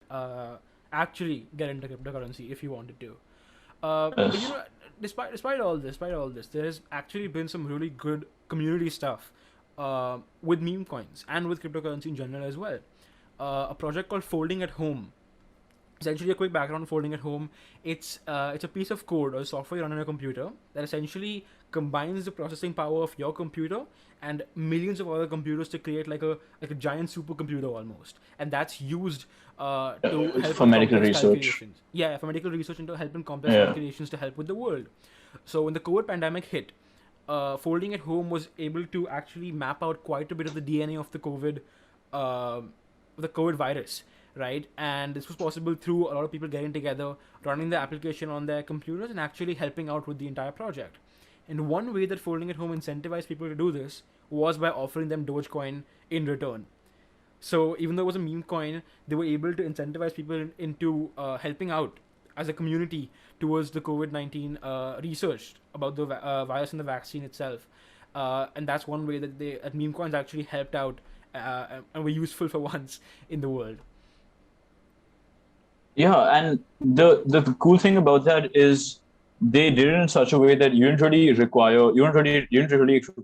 uh, actually get into cryptocurrency if you wanted to. But Yes. despite all this, there has actually been some really good community stuff with meme coins and with cryptocurrency in general as well. A project called Folding at Home. Essentially, a quick background on Folding at Home. It's a piece of code or software you run on your computer that essentially combines the processing power of your computer and millions of other computers to create like a giant supercomputer almost, and that's used to It's help for in medical complex research. calculations. Yeah, for medical research and to help in complex Yeah. calculations to help with the world. So when the COVID pandemic hit, Folding at Home was able to actually map out quite a bit of the DNA of uh, the COVID virus, right? And this was possible through a lot of people getting together, running the application on their computers, and actually helping out with the entire project. And one way that Folding at Home incentivized people to do this was by offering them Dogecoin in return. So even though it was a meme coin, they were able to incentivize people into helping out as a community towards the COVID-19 research about the virus and the vaccine itself. And that's one way that meme coins actually helped out and were useful for once in the world. Yeah, and the cool thing about that is they did it in such a way that you didn't really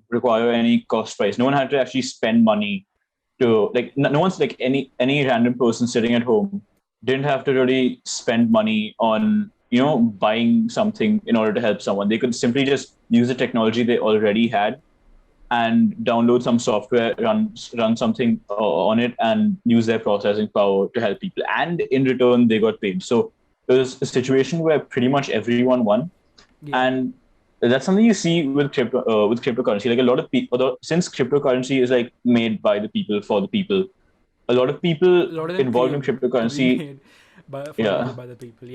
require any cost price. No one had to actually spend money to like no one's like any random person sitting at home didn't have to really spend money on buying something in order to help someone. They could simply just use the technology they already had and download some software, run something on it, and use their processing power to help people. And in return, they got paid. So it was a situation where pretty much everyone won, Yeah, and that's something you see with cryptocurrency. Like a lot of people, since cryptocurrency is like made by the people for the people, a lot of people a lot of them involved in claim to be cryptocurrency, made for the people yeah, by the people.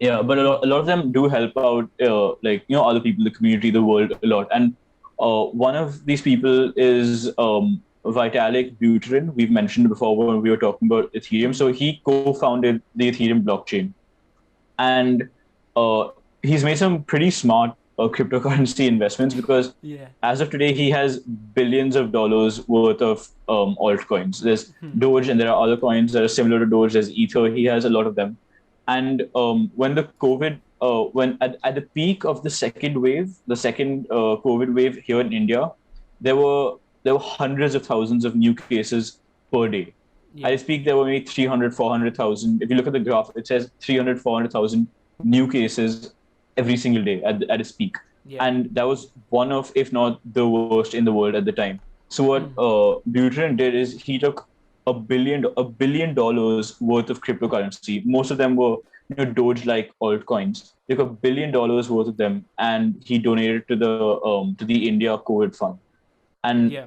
Yeah, but a lot of them do help out, like other people, the community, the world a lot. And one of these people is Vitalik Buterin. We've mentioned before when we were talking about Ethereum. So he co-founded the Ethereum blockchain, and uh, he's made some pretty smart cryptocurrency investments because yeah, as of today he has billions of dollars worth of altcoins. There's Doge, and there are other coins that are similar to Doge. There's Ether. He has a lot of them. And when the COVID, when at the peak of the second wave, the second COVID wave here in India, there were hundreds of thousands of new cases per day. At yeah, its peak, there were maybe 300, 400,000. If you look at the graph, it says 300, 400,000 new cases every single day at its peak. yeah. And that was one of, if not the worst in the world at the time. So what Buterin did is he took a billion dollars worth of cryptocurrency. Most of them were Doge like altcoins. He took $1 billion worth of them and he donated to the India COVID fund. And Yeah.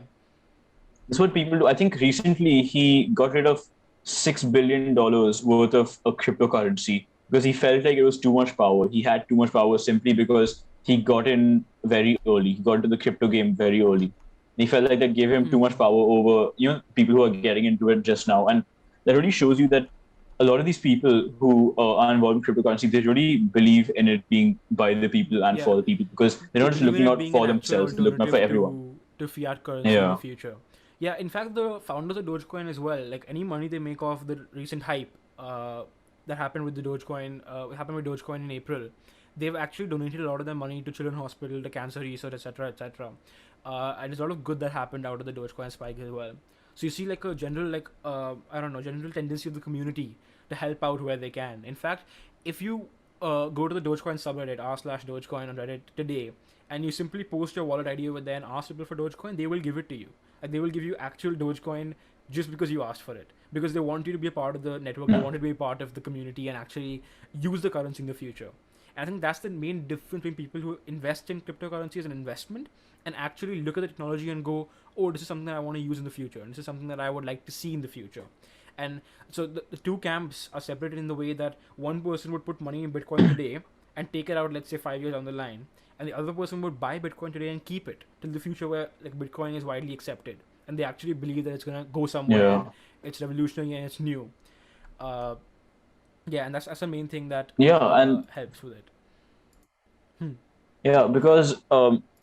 that's what people do. I think recently he got rid of $6 billion worth of a cryptocurrency because he felt like it was too much power. He had too much power simply because he got in very early. He got into the crypto game very early. And he felt like that gave him too much power over people who are getting into it just now. And that really shows you that a lot of these people who are involved in cryptocurrency, they really believe in it being by the people and Yeah, for the people because they're they not just believe in looking it out being an for actual themselves; they're looking out for alternative everyone. to fiat currency in the Yeah. future. Yeah, in fact, the founders of Dogecoin as well, like any money they make off the recent hype that happened with the Dogecoin, happened with Dogecoin in April, they've actually donated a lot of their money to Children's Hospital, to cancer research, etc., etc. And there's a lot of good that happened out of the Dogecoin spike as well. So you see, like a general, like I don't know, general tendency of the community to help out where they can. In fact, if you go to the Dogecoin subreddit r/Dogecoin on Reddit today, and you simply post your wallet ID over there and ask people for Dogecoin, they will give it to you. Like they will give you actual Dogecoin just because you asked for it, because they want you to be a part of the network, they want you to be a part of the community and actually use the currency in the future. And I think that's the main difference between people who invest in cryptocurrency as an investment and actually look at the technology and go, oh, this is something that I want to use in the future, and this is something that I would like to see in the future. And so the two camps are separated in the way that one person would put money in Bitcoin today and take it out, let's say 5 years down the line, and the other person would buy Bitcoin today and keep it till the future where like Bitcoin is widely accepted and they actually believe that it's gonna go somewhere and Yeah. it's revolutionary and it's new. Uh, yeah, and that's the main thing that Yeah. And helps with it. yeah, because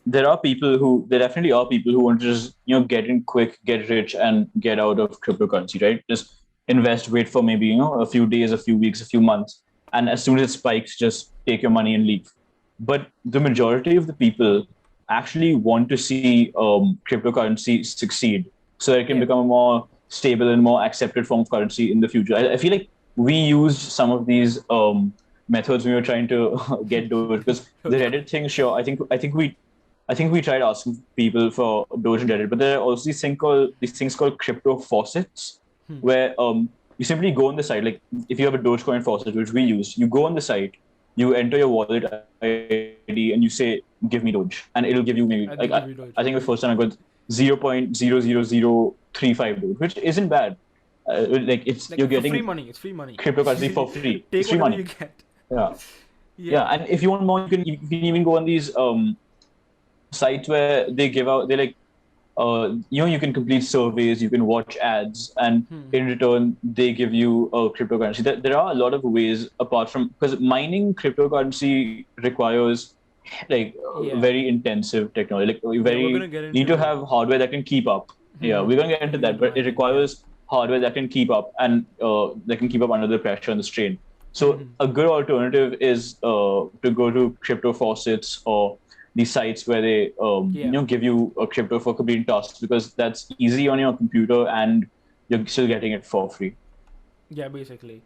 there definitely are people who want to just get in quick, get rich, and get out of cryptocurrency, right? Just invest, wait for maybe a few days, a few weeks, a few months, and as soon as it spikes, just take your money and leave. But the majority of the people actually want to see cryptocurrency succeed, so that it can Yeah. become a more stable and more accepted form of currency in the future. I feel like we used some of these methods when we were trying to get Doge, because the Reddit thing. Sure, I think we tried asking people for Doge and Reddit, but there are also these things called crypto faucets, where you simply go on the site. Like if you have a Dogecoin faucet, which we use, you go on the site, you enter your wallet ID, and you say, "Give me Doge," and it'll give you maybe And like they'll give you Doge. I think the first time I got 0.00035 Doge, which isn't bad. Like Like you're for getting free money. It's free money. cryptocurrency for free. Take It's free whatever money. you get. Yeah. Yeah. Yeah, and if you want more, you can even go on these sites where they like you can complete surveys, you can watch ads, and in return they give you cryptocurrency. There are a lot of ways apart from, because mining cryptocurrency requires like Yeah. very intensive technology. Like we're very gonna get you need to into. have hardware that can keep up. Yeah, we're gonna get into Getting that, into but it mining, requires hardware that can keep up and that can keep up under the pressure and the strain. So a good alternative is to go to crypto faucets or these sites where they give you a crypto for completing tasks, because that's easy on your computer and you're still getting it for free. Yeah, basically.